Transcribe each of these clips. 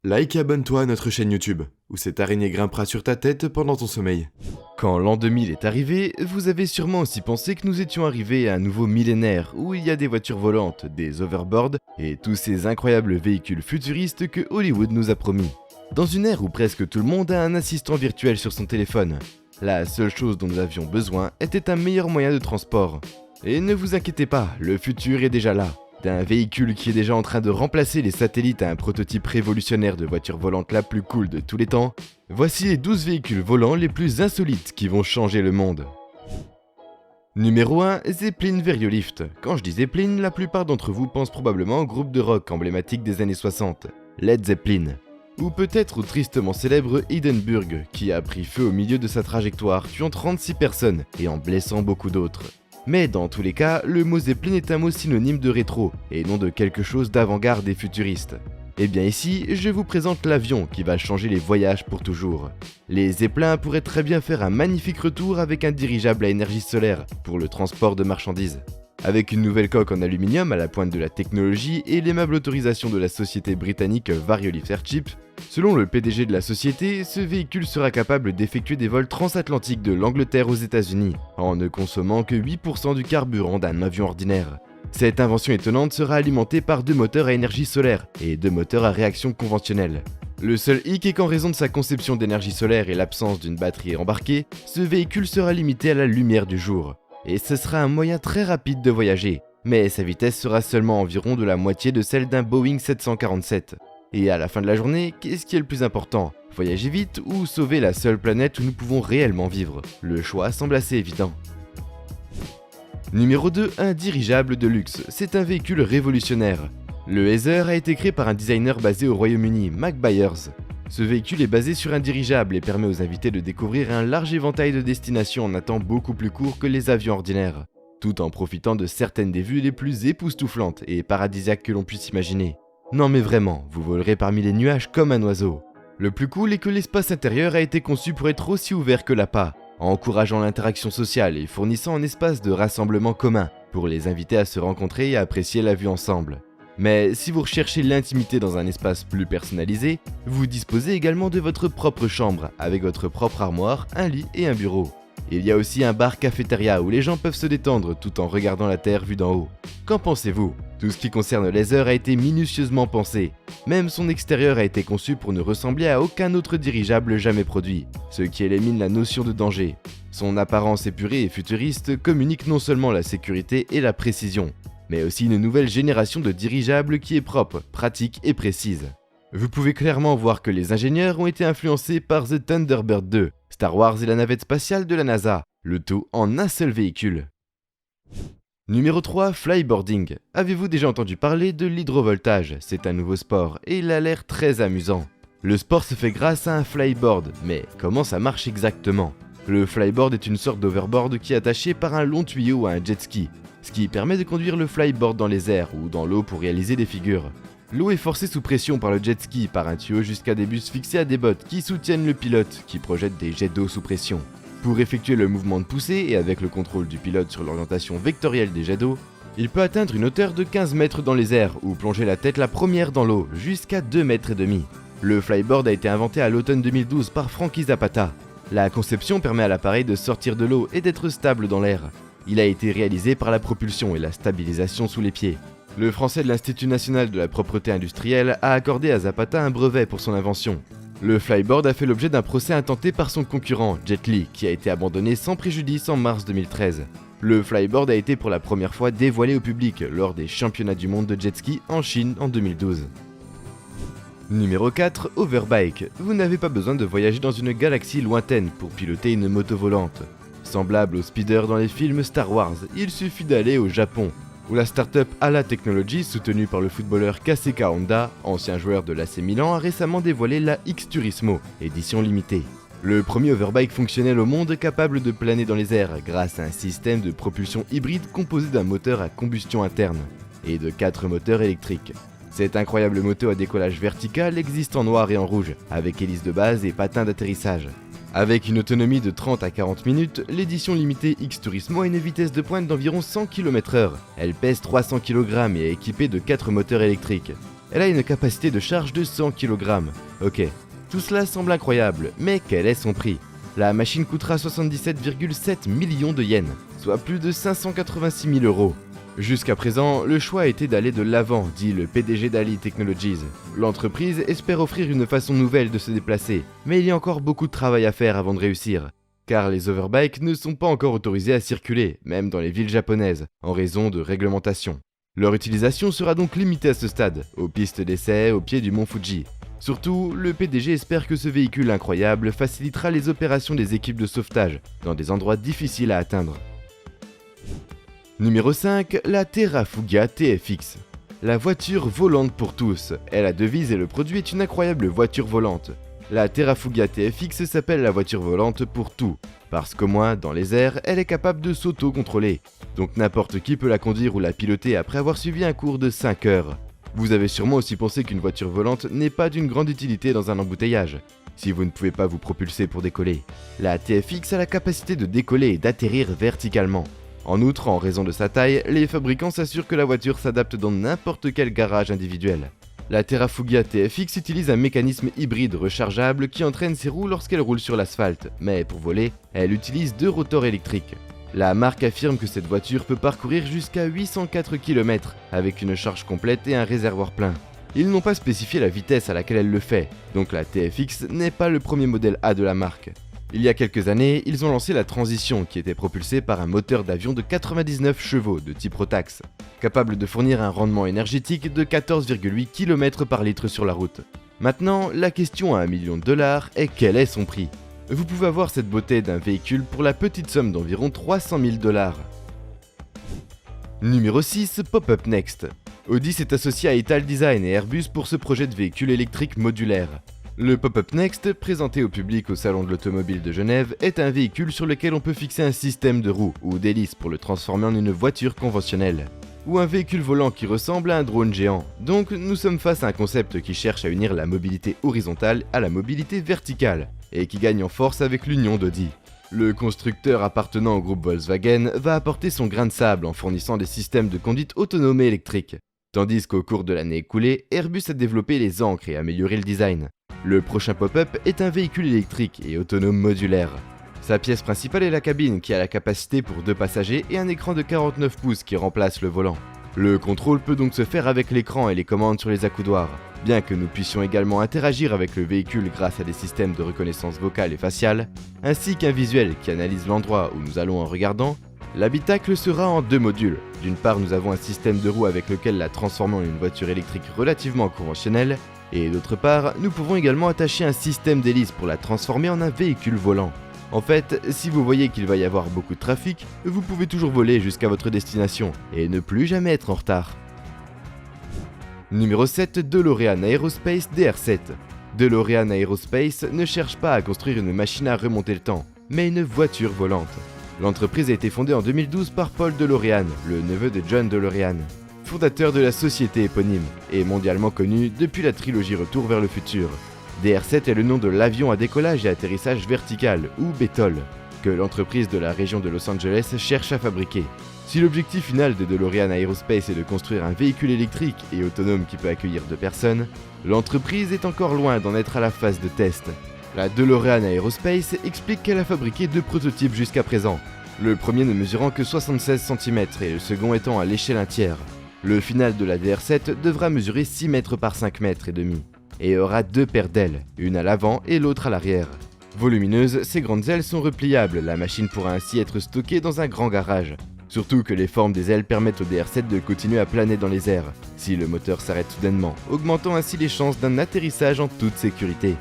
Like et abonne-toi à notre chaîne YouTube, où cette araignée grimpera sur ta tête pendant ton sommeil. Quand l'an 2000 est arrivé, vous avez sûrement aussi pensé que nous étions arrivés à un nouveau millénaire où il y a des voitures volantes, des overboards et tous ces incroyables véhicules futuristes que Hollywood nous a promis. Dans une ère où presque tout le monde a un assistant virtuel sur son téléphone, la seule chose dont nous avions besoin était un meilleur moyen de transport. Et ne vous inquiétez pas, le futur est déjà là. D'un véhicule qui est déjà en train de remplacer les satellites à un prototype révolutionnaire de voiture volante la plus cool de tous les temps, voici les 12 véhicules volants les plus insolites qui vont changer le monde. Numéro 1, Zeppelin Veriolift. Quand je dis Zeppelin, la plupart d'entre vous pensent probablement au groupe de rock emblématique des années 60, Led Zeppelin. Ou peut-être au tristement célèbre Hindenburg, qui a pris feu au milieu de sa trajectoire, tuant 36 personnes et en blessant beaucoup d'autres. Mais dans tous les cas, le mot Zeppelin est un mot synonyme de rétro, et non de quelque chose d'avant-garde et futuriste. Et bien ici, je vous présente l'avion qui va changer les voyages pour toujours. Les Zeppelins pourraient très bien faire un magnifique retour avec un dirigeable à énergie solaire pour le transport de marchandises. Avec une nouvelle coque en aluminium à la pointe de la technologie et l'aimable autorisation de la société britannique Veriolift Airship, selon le PDG de la société, ce véhicule sera capable d'effectuer des vols transatlantiques de l'Angleterre aux États-Unis, en ne consommant que 8% du carburant d'un avion ordinaire. Cette invention étonnante sera alimentée par 2 moteurs à énergie solaire et 2 moteurs à réaction conventionnelle. Le seul hic est qu'en raison de sa conception d'énergie solaire et l'absence d'une batterie embarquée, ce véhicule sera limité à la lumière du jour. Et ce sera un moyen très rapide de voyager, mais sa vitesse sera seulement environ de la moitié de celle d'un Boeing 747. Et à la fin de la journée, qu'est-ce qui est le plus important? Voyager vite ou sauver la seule planète où nous pouvons réellement vivre? Le choix semble assez évident. Numéro 2, un dirigeable de luxe. C'est un véhicule révolutionnaire. Le Heather a été créé par un designer basé au Royaume-Uni, Mac Byers. Ce véhicule est basé sur un dirigeable et permet aux invités de découvrir un large éventail de destinations en un temps beaucoup plus court que les avions ordinaires, tout en profitant de certaines des vues les plus époustouflantes et paradisiaques que l'on puisse imaginer. Non mais vraiment, vous volerez parmi les nuages comme un oiseau. Le plus cool est que l'espace intérieur a été conçu pour être aussi ouvert que l'appât, encourageant l'interaction sociale et fournissant un espace de rassemblement commun pour les inviter à se rencontrer et à apprécier la vue ensemble. Mais si vous recherchez l'intimité dans un espace plus personnalisé, vous disposez également de votre propre chambre, avec votre propre armoire, un lit et un bureau. Il y a aussi un bar-cafétéria où les gens peuvent se détendre tout en regardant la Terre vue d'en haut. Qu'en pensez-vous? Tout ce qui concerne l'Heather a été minutieusement pensé. Même son extérieur a été conçu pour ne ressembler à aucun autre dirigeable jamais produit, ce qui élimine la notion de danger. Son apparence épurée et futuriste communique non seulement la sécurité et la précision, mais aussi une nouvelle génération de dirigeables qui est propre, pratique et précise. Vous pouvez clairement voir que les ingénieurs ont été influencés par The Thunderbird 2, Star Wars et la navette spatiale de la NASA, le tout en un seul véhicule. Numéro 3, Flyboarding. Avez-vous déjà entendu parler de l'hydrovoltage? C'est un nouveau sport et il a l'air très amusant. Le sport se fait grâce à un flyboard, mais comment ça marche exactement? Le flyboard est une sorte d'overboard qui est attaché par un long tuyau à un jet ski, ce qui permet de conduire le flyboard dans les airs ou dans l'eau pour réaliser des figures. L'eau est forcée sous pression par le jet ski par un tuyau jusqu'à des bus fixés à des bottes qui soutiennent le pilote qui projette des jets d'eau sous pression. Pour effectuer le mouvement de poussée et avec le contrôle du pilote sur l'orientation vectorielle des jets d'eau, il peut atteindre une hauteur de 15 mètres dans les airs ou plonger la tête la première dans l'eau jusqu'à 2,5 mètres. Le flyboard a été inventé à l'automne 2012 par Frankie Zapata. La conception permet à l'appareil de sortir de l'eau et d'être stable dans l'air. Il a été réalisé par la propulsion et la stabilisation sous les pieds. Le français de l'Institut national de la propreté industrielle a accordé à Zapata un brevet pour son invention. Le flyboard a fait l'objet d'un procès intenté par son concurrent, Jet Li, qui a été abandonné sans préjudice en mars 2013. Le flyboard a été pour la première fois dévoilé au public lors des championnats du monde de jet ski en Chine en 2012. Numéro 4, Overbike. Vous n'avez pas besoin de voyager dans une galaxie lointaine pour piloter une moto volante. Semblable aux speeders dans les films Star Wars, il suffit d'aller au Japon, où la start-up Ala Technologies, soutenue par le footballeur Kaseka Honda, ancien joueur de l'AC Milan, a récemment dévoilé la X-Turismo, édition limitée. Le premier overbike fonctionnel au monde capable de planer dans les airs grâce à un système de propulsion hybride composé d'un moteur à combustion interne et de 4 moteurs électriques. Cette incroyable moto à décollage vertical existe en noir et en rouge, avec hélice de base et patins d'atterrissage. Avec une autonomie de 30 à 40 minutes, l'édition limitée X-Turismo a une vitesse de pointe d'environ 100 km/h. Elle pèse 300 kg et est équipée de 4 moteurs électriques. Elle a une capacité de charge de 100 kg. Ok, tout cela semble incroyable, mais quel est son prix? La machine coûtera 77,7 millions de yens, soit plus de 586 000 euros. Jusqu'à présent, le choix a été d'aller de l'avant, dit le PDG d'Ali Technologies. L'entreprise espère offrir une façon nouvelle de se déplacer, mais il y a encore beaucoup de travail à faire avant de réussir. Car les overbikes ne sont pas encore autorisés à circuler, même dans les villes japonaises, en raison de réglementations. Leur utilisation sera donc limitée à ce stade, aux pistes d'essai au pied du mont Fuji. Surtout, le PDG espère que ce véhicule incroyable facilitera les opérations des équipes de sauvetage, dans des endroits difficiles à atteindre. Numéro 5, la Terrafugia TFX. La voiture volante pour tous. Et la devise et le produit est une incroyable voiture volante. La Terrafugia TFX s'appelle la voiture volante pour tout, parce qu'au moins, dans les airs, elle est capable de s'auto-contrôler. Donc n'importe qui peut la conduire ou la piloter après avoir suivi un cours de 5 heures. Vous avez sûrement aussi pensé qu'une voiture volante n'est pas d'une grande utilité dans un embouteillage, si vous ne pouvez pas vous propulser pour décoller. La TFX a la capacité de décoller et d'atterrir verticalement. En outre, en raison de sa taille, les fabricants s'assurent que la voiture s'adapte dans n'importe quel garage individuel. La Terrafugia TFX utilise un mécanisme hybride rechargeable qui entraîne ses roues lorsqu'elle roule sur l'asphalte, mais pour voler, elle utilise 2 rotors électriques. La marque affirme que cette voiture peut parcourir jusqu'à 804 km avec une charge complète et un réservoir plein. Ils n'ont pas spécifié la vitesse à laquelle elle le fait, donc la TFX n'est pas le premier modèle A de la marque. Il y a quelques années, ils ont lancé la Transition qui était propulsée par un moteur d'avion de 99 chevaux de type Rotax, capable de fournir un rendement énergétique de 14,8 km par litre sur la route. Maintenant, la question à $1 million est quel est son prix? Vous pouvez avoir cette beauté d'un véhicule pour la petite somme d'environ 300 000 $. Numéro 6, Pop-Up Next. Audi s'est associé à Italdesign et Airbus pour ce projet de véhicule électrique modulaire. Le Pop-Up Next, présenté au public au Salon de l'Automobile de Genève, est un véhicule sur lequel on peut fixer un système de roues ou d'hélices pour le transformer en une voiture conventionnelle, ou un véhicule volant qui ressemble à un drone géant. Donc nous sommes face à un concept qui cherche à unir la mobilité horizontale à la mobilité verticale, et qui gagne en force avec l'union d'Audi. Le constructeur appartenant au groupe Volkswagen va apporter son grain de sable en fournissant des systèmes de conduite autonomés électriques, tandis qu'au cours de l'année écoulée, Airbus a développé les ancres et amélioré le design. Le prochain Pop-Up est un véhicule électrique et autonome modulaire. Sa pièce principale est la cabine qui a la capacité pour 2 passagers et un écran de 49 pouces qui remplace le volant. Le contrôle peut donc se faire avec l'écran et les commandes sur les accoudoirs, bien que nous puissions également interagir avec le véhicule grâce à des systèmes de reconnaissance vocale et faciale, ainsi qu'un visuel qui analyse l'endroit où nous allons en regardant. L'habitacle sera en 2 modules. D'une part, nous avons un système de roues avec lequel la transformer en une voiture électrique relativement conventionnelle, et d'autre part, nous pouvons également attacher un système d'hélice pour la transformer en un véhicule volant. En fait, si vous voyez qu'il va y avoir beaucoup de trafic, vous pouvez toujours voler jusqu'à votre destination, et ne plus jamais être en retard. Numéro 7, DeLorean Aerospace DR7. DeLorean Aerospace ne cherche pas à construire une machine à remonter le temps, mais une voiture volante. L'entreprise a été fondée en 2012 par Paul DeLorean, le neveu de John DeLorean, fondateur de la société éponyme, et mondialement connu depuis la trilogie Retour vers le futur. DR7 est le nom de l'avion à décollage et atterrissage vertical, ou BETOL, que l'entreprise de la région de Los Angeles cherche à fabriquer. Si l'objectif final de DeLorean Aerospace est de construire un véhicule électrique et autonome qui peut accueillir 2 personnes, l'entreprise est encore loin d'en être à la phase de test. La DeLorean Aerospace explique qu'elle a fabriqué 2 prototypes jusqu'à présent, le premier ne mesurant que 76 cm et le second étant à l'échelle 1/3. Le final de la DR7 devra mesurer 6 mètres par 5 mètres et demi, et aura 2 paires d'ailes, une à l'avant et l'autre à l'arrière. Volumineuses, ces grandes ailes sont repliables, la machine pourra ainsi être stockée dans un grand garage. Surtout que les formes des ailes permettent au DR7 de continuer à planer dans les airs, si le moteur s'arrête soudainement, augmentant ainsi les chances d'un atterrissage en toute sécurité.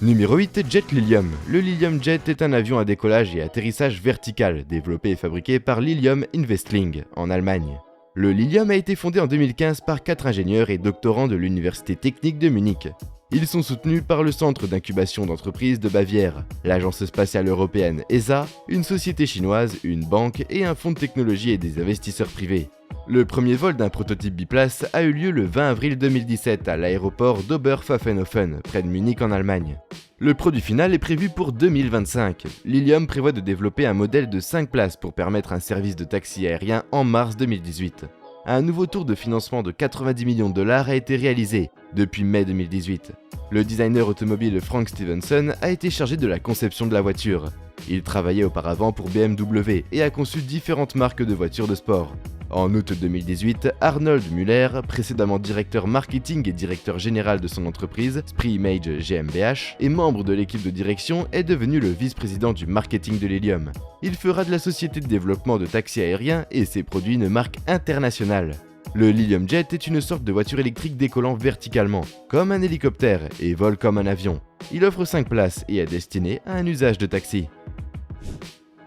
Numéro 8, Jet Lilium. Le Lilium Jet est un avion à décollage et atterrissage vertical, développé et fabriqué par Lilium Investling, en Allemagne. Le Lilium a été fondé en 2015 par 4 ingénieurs et doctorants de l'Université technique de Munich. Ils sont soutenus par le Centre d'incubation d'entreprises de Bavière, l'Agence spatiale européenne ESA, une société chinoise, une banque et un fonds de technologie et des investisseurs privés. Le premier vol d'un prototype biplace a eu lieu le 20 avril 2017 à l'aéroport d'Oberpfaffenhofen, près de Munich en Allemagne. Le produit final est prévu pour 2025. Lilium prévoit de développer un modèle de 5 places pour permettre un service de taxi aérien en mars 2018. un nouveau tour de financement de 90 millions de dollars a été réalisé depuis mai 2018. Le designer automobile Frank Stevenson a été chargé de la conception de la voiture. Il travaillait auparavant pour BMW et a conçu différentes marques de voitures de sport. En août 2018, Arnold Müller, précédemment directeur marketing et directeur général de son entreprise, Spree Image GmbH, et membre de l'équipe de direction, est devenu le vice-président du marketing de l'hélium. Il fera de la société de développement de taxis aériens et ses produits une marque internationale. Le Lilium Jet est une sorte de voiture électrique décollant verticalement, comme un hélicoptère, et vole comme un avion. Il offre 5 places et est destiné à un usage de taxi.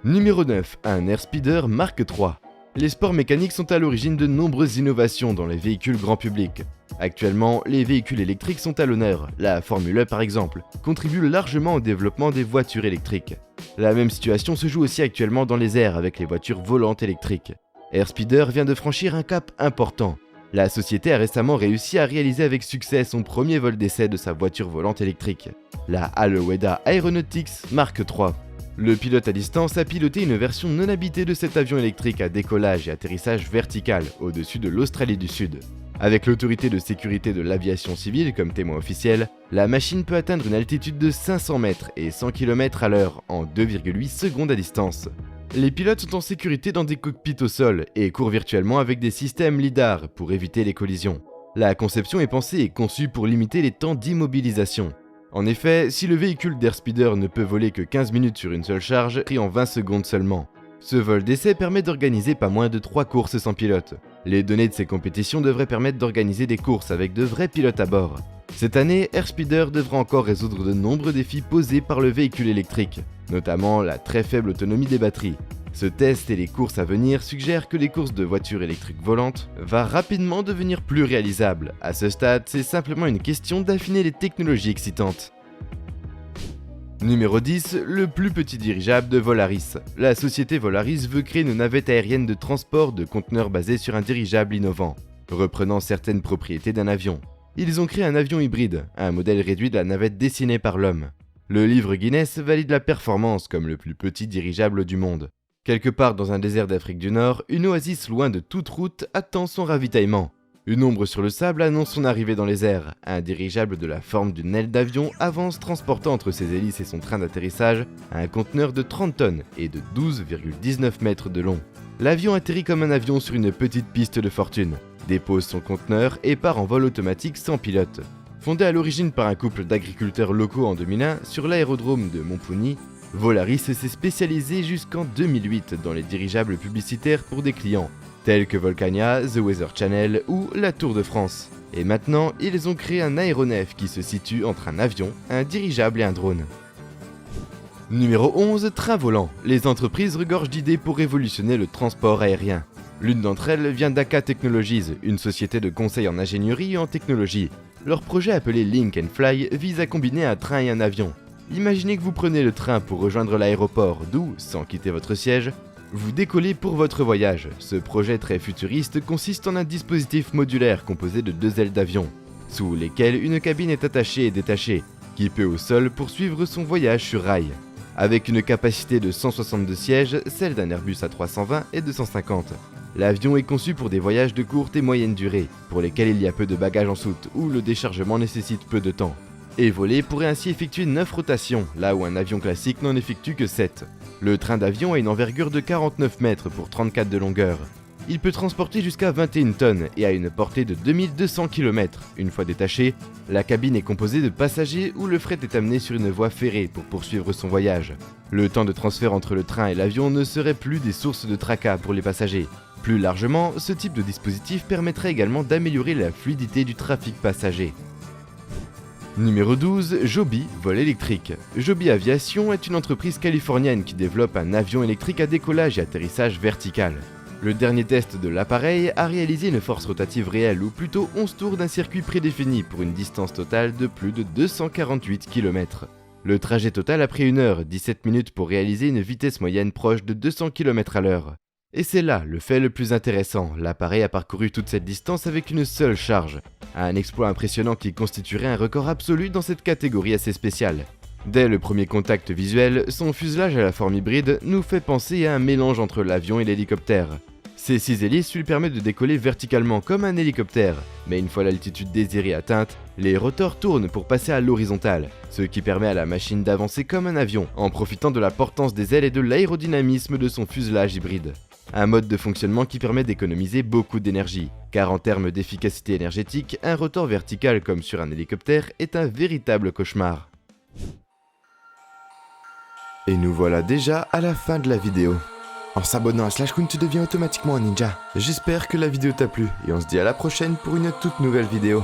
Numéro 9. Un Airspeeder Mark III. Les sports mécaniques sont à l'origine de nombreuses innovations dans les véhicules grand public. Actuellement, les véhicules électriques sont à l'honneur. La Formule 1 par exemple contribue largement au développement des voitures électriques. La même situation se joue aussi actuellement dans les airs avec les voitures volantes électriques. Airspeeder vient de franchir un cap important. La société a récemment réussi à réaliser avec succès son premier vol d'essai de sa voiture volante électrique, la Aloueda Aeronautics Mark III. Le pilote à distance a piloté une version non habitée de cet avion électrique à décollage et atterrissage vertical au-dessus de l'Australie du Sud. Avec l'autorité de sécurité de l'aviation civile comme témoin officiel, la machine peut atteindre une altitude de 500 mètres et 100 km/h en 2,8 secondes à distance. Les pilotes sont en sécurité dans des cockpits au sol et courent virtuellement avec des systèmes LiDAR pour éviter les collisions. La conception est pensée et conçue pour limiter les temps d'immobilisation. En effet, si le véhicule d'Airspeeder ne peut voler que 15 minutes sur une seule charge, pris en 20 secondes seulement. Ce vol d'essai permet d'organiser pas moins de 3 courses sans pilote. Les données de ces compétitions devraient permettre d'organiser des courses avec de vrais pilotes à bord. Cette année, Airspeeder devra encore résoudre de nombreux défis posés par le véhicule électrique, notamment la très faible autonomie des batteries. Ce test et les courses à venir suggèrent que les courses de voitures électriques volantes vont rapidement devenir plus réalisables. À ce stade, c'est simplement une question d'affiner les technologies excitantes. Numéro 10, le plus petit dirigeable de Volaris. La société Volaris veut créer une navette aérienne de transport de conteneurs basée sur un dirigeable innovant, reprenant certaines propriétés d'un avion. Ils ont créé un avion hybride, un modèle réduit de la navette dessinée par l'homme. Le livre Guinness valide la performance comme le plus petit dirigeable du monde. Quelque part dans un désert d'Afrique du Nord, une oasis loin de toute route attend son ravitaillement. Une ombre sur le sable annonce son arrivée dans les airs. Un dirigeable de la forme d'une aile d'avion avance transportant entre ses hélices et son train d'atterrissage un conteneur de 30 tonnes et de 12,19 mètres de long. L'avion atterrit comme un avion sur une petite piste de fortune, dépose son conteneur et part en vol automatique sans pilote. Fondé à l'origine par un couple d'agriculteurs locaux en 2001 sur l'aérodrome de Montpougny, Volaris s'est spécialisé jusqu'en 2008 dans les dirigeables publicitaires pour des clients, tels que Volcania, The Weather Channel ou la Tour de France. Et maintenant, ils ont créé un aéronef qui se situe entre un avion, un dirigeable et un drone. Numéro 11, train volant. Les entreprises regorgent d'idées pour révolutionner le transport aérien. L'une d'entre elles vient d'Aka Technologies, une société de conseil en ingénierie et en technologie. Leur projet appelé Link and Fly vise à combiner un train et un avion. Imaginez que vous prenez le train pour rejoindre l'aéroport, d'où, sans quitter votre siège, vous décollez pour votre voyage. Ce projet très futuriste consiste en un dispositif modulaire composé de 2 ailes d'avion, sous lesquelles une cabine est attachée et détachée, qui peut au sol poursuivre son voyage sur rail. Avec une capacité de 162 sièges, celle d'un Airbus A320 est de 150. L'avion est conçu pour des voyages de courte et moyenne durée, pour lesquels il y a peu de bagages en soute ou le déchargement nécessite peu de temps. Et voler pourrait ainsi effectuer 9 rotations, là où un avion classique n'en effectue que 7. Le train d'avion a une envergure de 49 mètres pour 34 de longueur. Il peut transporter jusqu'à 21 tonnes et a une portée de 2200 km. Une fois détaché, la cabine est composée de passagers où le fret est amené sur une voie ferrée pour poursuivre son voyage. Le temps de transfert entre le train et l'avion ne serait plus des sources de tracas pour les passagers. Plus largement, ce type de dispositif permettrait également d'améliorer la fluidité du trafic passager. Numéro 12, Joby, vol électrique. Joby Aviation est une entreprise californienne qui développe un avion électrique à décollage et atterrissage vertical. Le dernier test de l'appareil a réalisé une force rotative réelle ou plutôt 11 tours d'un circuit prédéfini pour une distance totale de plus de 248 km. Le trajet total a pris 1 heure 17 minutes pour réaliser une vitesse moyenne proche de 200 km/h. Et c'est là le fait le plus intéressant, l'appareil a parcouru toute cette distance avec une seule charge. Un exploit impressionnant qui constituerait un record absolu dans cette catégorie assez spéciale. Dès le premier contact visuel, son fuselage à la forme hybride nous fait penser à un mélange entre l'avion et l'hélicoptère. Ces 6 hélices lui permettent de décoller verticalement comme un hélicoptère, mais une fois l'altitude désirée atteinte, les rotors tournent pour passer à l'horizontale, ce qui permet à la machine d'avancer comme un avion, en profitant de la portance des ailes et de l'aérodynamisme de son fuselage hybride. Un mode de fonctionnement qui permet d'économiser beaucoup d'énergie, car en termes d'efficacité énergétique, un rotor vertical comme sur un hélicoptère est un véritable cauchemar. Et nous voilà déjà à la fin de la vidéo. En s'abonnant à Slashcoon, tu deviens automatiquement un ninja. J'espère que la vidéo t'a plu et on se dit à la prochaine pour une toute nouvelle vidéo.